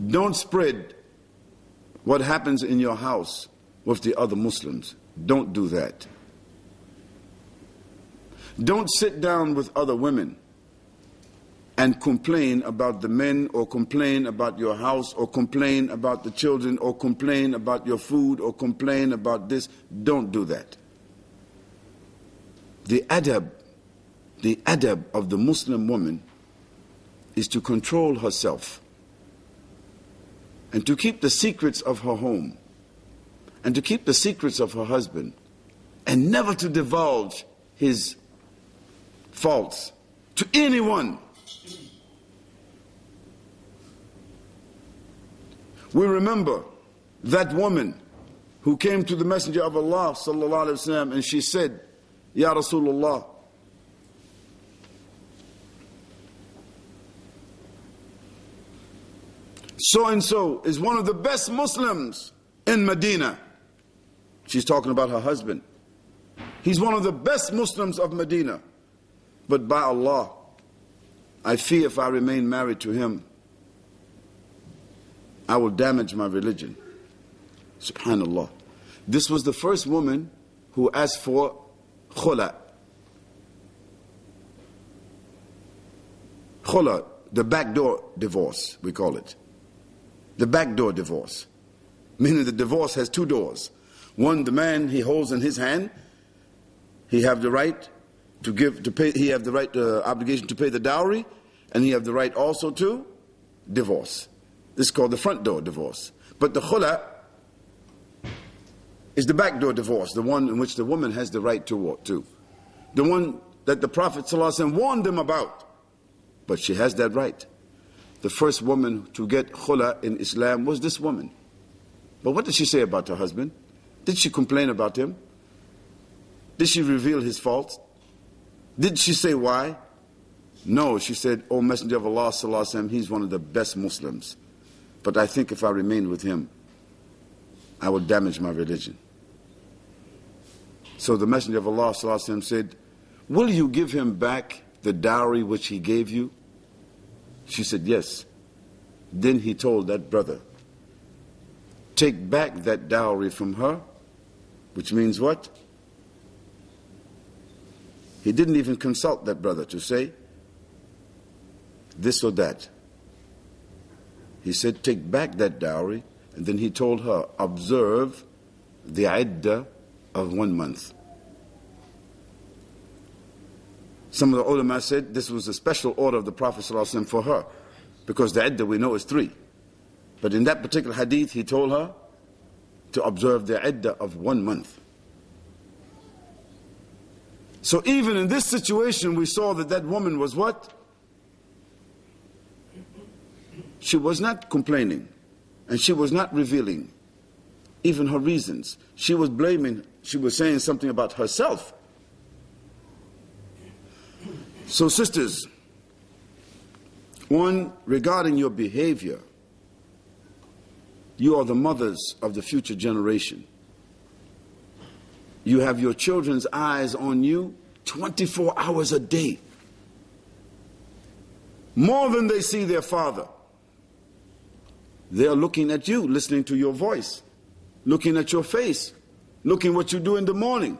Don't spread what happens in your house with the other Muslims. Don't do that. Don't sit down with other women and complain about the men, or complain about your house, or complain about the children, or complain about your food, or complain about this. Don't do that. The adab of the Muslim woman is to control herself and to keep the secrets of her home and to keep the secrets of her husband and never to divulge his faults to anyone. We remember that woman who came to the Messenger of Allah sallallahu alaihi wasallam, and she said, Ya Rasulullah, so and so is one of the best Muslims in Medina. She's talking about her husband. He's one of the best Muslims of Medina. But by Allah, I fear if I remain married to him, I will damage my religion. Subhanallah. This was the first woman who asked for khula. Khula, the backdoor divorce, we call it. The backdoor divorce. Meaning the divorce has two doors. One, the man, he holds in his hand. He have the right to pay, he have the right, obligation to pay the dowry, and he have the right also to divorce. This is called the front door divorce. But the khula is the back door divorce, the one in which the woman has the right to walk to. The one that the Prophet ﷺ warned them about. But she has that right. The first woman to get khula in Islam was this woman. But what did she say about her husband? Did she complain about him? Did she reveal his faults? Did she say why? No, she said, O Messenger of Allah ﷺ, he's one of the best Muslims. But I think if I remain with him, I will damage my religion. So the Messenger of Allah ﷺ said, will you give him back the dowry which he gave you? She said, yes. Then he told that brother, take back that dowry from her, which means what? He didn't even consult that brother to say this or that. He said, take back that dowry, and then he told her, observe the iddah of 1 month. Some of the ulama said this was a special order of the Prophet ﷺ for her, because the iddah we know is 3. But in that particular hadith, he told her to observe the iddah of 1 month. So even in this situation, we saw that that woman was what? She was not complaining, and she was not revealing even her reasons. She was blaming, she was saying something about herself. So sisters, one, regarding your behavior, you are the mothers of the future generation. You have your children's eyes on you 24 hours a day. More than they see their father. They are looking at you, listening to your voice, looking at your face, looking what you do in the morning.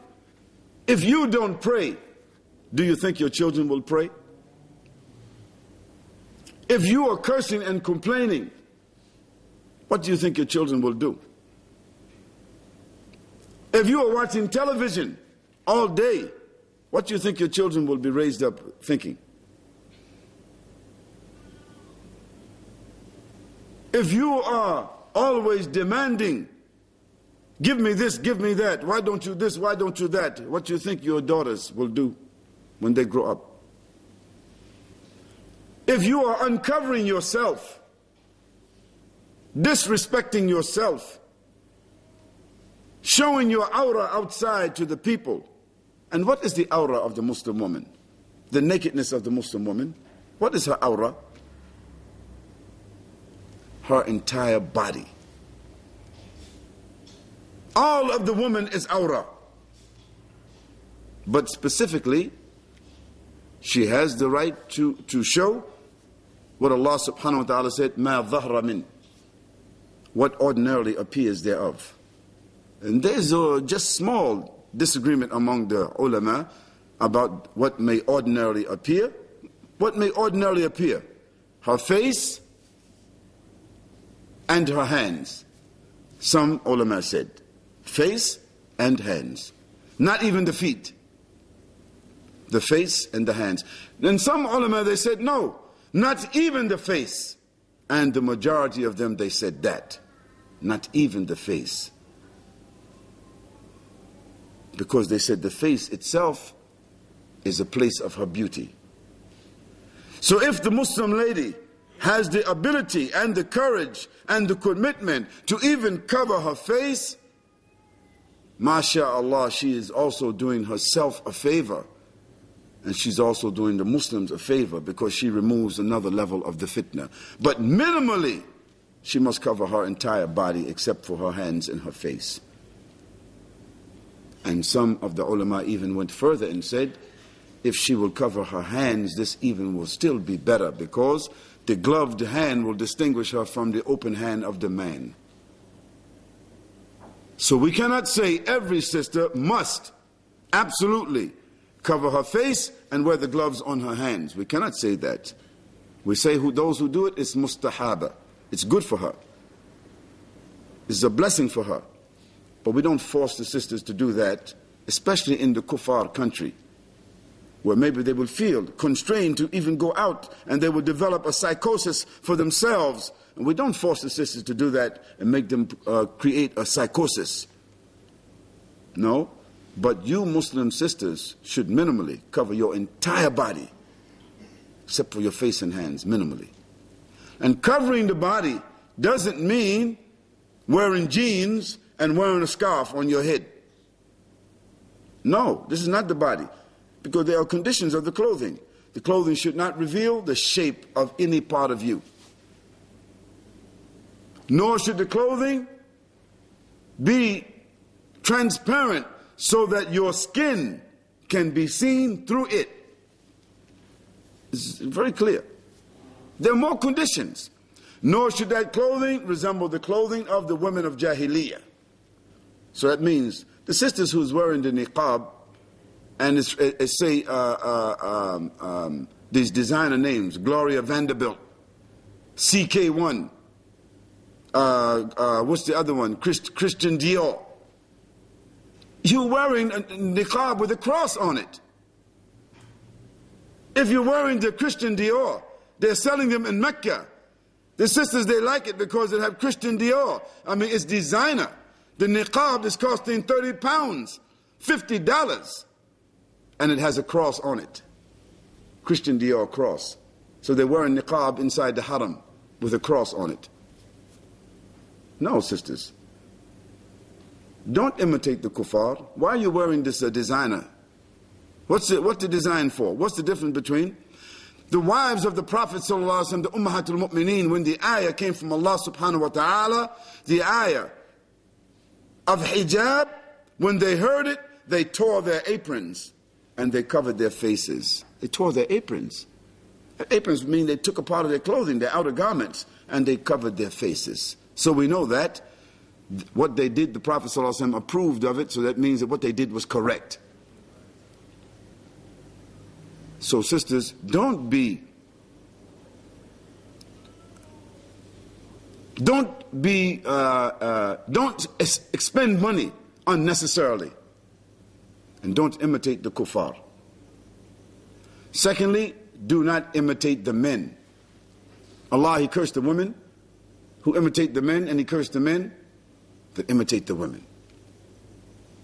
If you don't pray, do you think your children will pray? If you are cursing and complaining, what do you think your children will do? If you are watching television all day, what do you think your children will be raised up thinking? If you are always demanding, give me this, give me that, why don't you this, why don't you that, what do you think your daughters will do when they grow up? If you are uncovering yourself, disrespecting yourself, showing your aura outside to the people. And what is the aura of the Muslim woman? The nakedness of the Muslim woman. What is her aura? Her entire body. All of the woman is aura. But specifically, she has the right to show what Allah subhanahu wa ta'ala said, مَا ظَهْرَ مِنْ what ordinarily appears thereof. And there's a just small disagreement among the ulama about what may ordinarily appear. What may ordinarily appear? Her face and her hands. Some ulama said, face and hands. Not even the feet. The face and the hands. Then some ulama, they said, no, not even the face. And the majority of them, they said that. Not even the face. Because they said the face itself is a place of her beauty. So if the Muslim lady has the ability and the courage and the commitment to even cover her face, MashaAllah, she is also doing herself a favor. And she's also doing the Muslims a favor because she removes another level of the fitna. But minimally, she must cover her entire body except for her hands and her face. And some of the ulama even went further and said, if she will cover her hands, this even will still be better because the gloved hand will distinguish her from the open hand of the man. So we cannot say every sister must absolutely cover her face and wear the gloves on her hands. We cannot say that. We say those who do it, it's mustahaba. It's good for her. It's a blessing for her. But we don't force the sisters to do that, especially in the kuffar country, where maybe they will feel constrained to even go out and they will develop a psychosis for themselves. And we don't force the sisters to do that and make them create a psychosis. No. But you Muslim sisters should minimally cover your entire body, except for your face and hands, minimally. And covering the body doesn't mean wearing jeans and wearing a scarf on your head. No, this is not the body, because there are conditions of the clothing. The clothing should not reveal the shape of any part of you. Nor should the clothing be transparent so that your skin can be seen through it. It's very clear. There are more conditions. Nor should that clothing resemble the clothing of the women of Jahiliyyah. So that means the sisters who's wearing the niqab, and it's say these designer names, Gloria Vanderbilt, CK1, what's the other one? Christian Dior. You're wearing a niqab with a cross on it. If you're wearing the Christian Dior, they're selling them in Mecca. The sisters, they like it because they have Christian Dior. I mean, it's designer. The niqab is costing 30 pounds, $50. And it has a cross on it. Christian Dior cross. So they're wearing niqab inside the haram with a cross on it. No, sisters. Don't imitate the kuffar. Why are you wearing this designer? What's the design for? What's the difference between the wives of the Prophet ﷺ, the Ummahatul Mu'mineen, when the ayah came from Allah subhanahu wa ta'ala, the ayah of hijab, when they heard it, they tore their aprons and they covered their faces. They tore their aprons. Aprons mean they took a part of their clothing, their outer garments, and they covered their faces. So we know that what they did, the Prophet ﷺ approved of it, so that means that what they did was correct. So sisters, don't expend money unnecessarily, and don't imitate the kuffar. Secondly, do not imitate the men. Allah, He cursed the women who imitate the men, and He cursed the men that imitate the women.